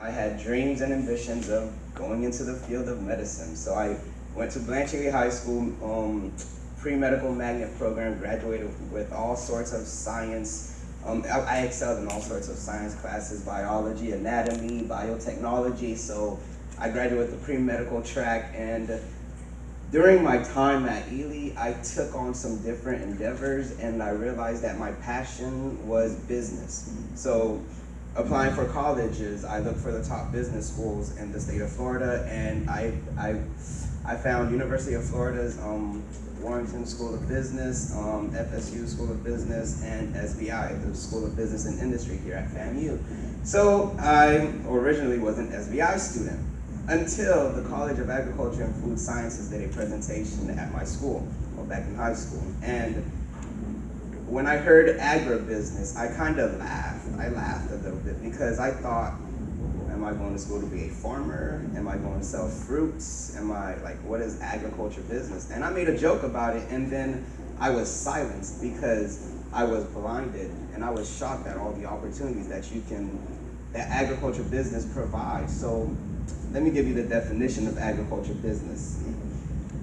I had dreams and ambitions of going into the field of medicine. So I went to Blanchard High School, pre-medical magnet program, graduated with all sorts of science. I excelled in all sorts of science classes, biology, anatomy, biotechnology. So I graduated with the pre-medical track, and during my time at Ely, I took on some different endeavors, and I realized that my passion was business. So applying for colleges, I looked for the top business schools in the state of Florida, and I found University of Florida's Warrington School of Business, FSU School of Business, and SBI, the School of Business and Industry here at FAMU. So I originally was an SBI student until the College of Agriculture and Food Sciences did a presentation at my school, well, back in high school. And when I heard agribusiness, I kind of laughed. I laughed a little bit because I thought, am I going to school to be a farmer? Am I going to sell fruits? Am I like, what is agriculture business? And I made a joke about it, and then I was silenced because I was blinded, and I was shocked at all the opportunities that that agriculture business provides. So let me give you the definition of agriculture business.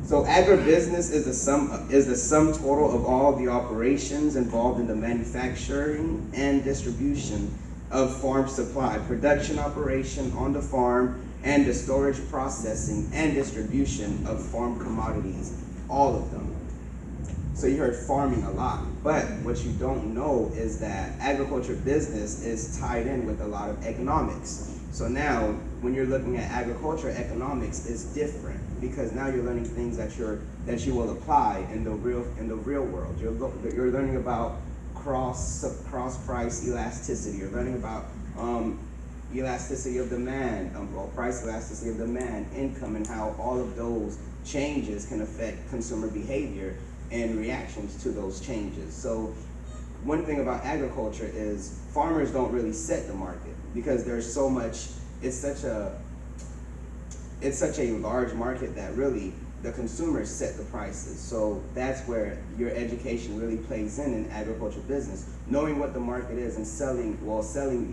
So agribusiness is the sum total of all the operations involved in the manufacturing and distribution of farm supply, production operation on the farm, and the storage, processing, and distribution of farm commodities, all of them. So you heard farming a lot, but what you don't know is that agriculture business is tied in with a lot of economics. So now, when you're looking at agriculture, economics is different because now you're learning things that you will apply in the real world. You're learning about cross price elasticity. You're learning about elasticity of demand, price elasticity of demand, income, and how all of those changes can affect consumer behavior and reactions to those changes. So one thing about agriculture is farmers don't really set the market because there's so much, it's such a large market that really the consumers set the prices. So that's where your education really plays in agriculture business, knowing what the market is and selling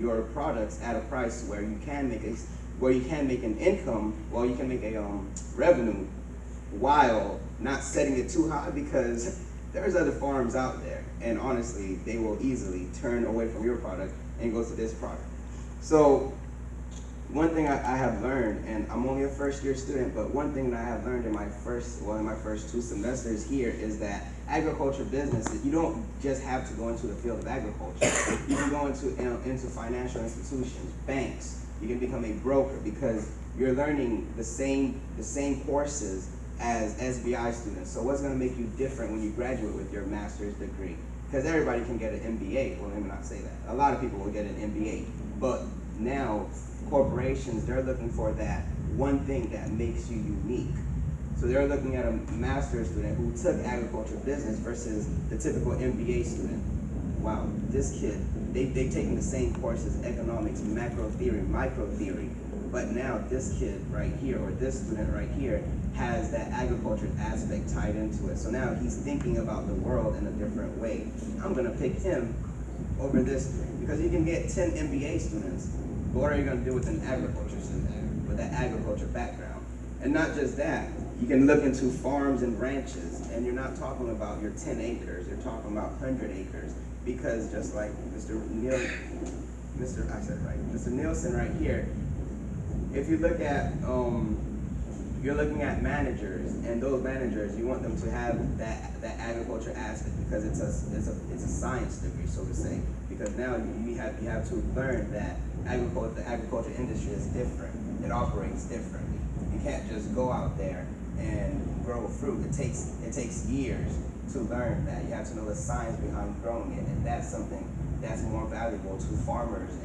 your products at a price where you can make an income, you can make a revenue, while not setting it too high, because there's other farms out there, and honestly, they will easily turn away from your product and go to this product. So one thing I have learned, and I'm only a first-year student, but one thing that I have learned in my first 2 semesters here is that agriculture business, you don't just have to go into the field of agriculture. You can go into financial institutions, banks. You can become a broker because you're learning the same courses as SBI students. So what's going to make you different when you graduate with your master's degree? Because everybody can get an MBA. Well, let me not say that. A lot of people will get an MBA, but now corporations, they're looking for that one thing that makes you unique. So they're looking at a master's student who took agriculture business versus the typical MBA student. Wow, this kid, they've taken the same courses, economics, macro theory, micro theory, but now this kid right here, or this student right here, has that agriculture aspect tied into it. So now he's thinking about the world in a different way. I'm gonna pick him over this student because you can get 10 MBA students, but what are you gonna do with an agriculture student with that agriculture background? And not just that, you can look into farms and ranches, and you're not talking about your 10 acres, you're talking about 100 acres, because just like Mr. Nielsen right here, if you look at, you're looking at managers, and those managers, you want them to have that agriculture aspect because it's a science degree, so to say. Because now you have to learn that the agriculture industry is different. It operates differently. You can't just go out there and grow fruit. It takes years to learn that. You have to know the science behind growing it, and that's something that's more valuable to farmers.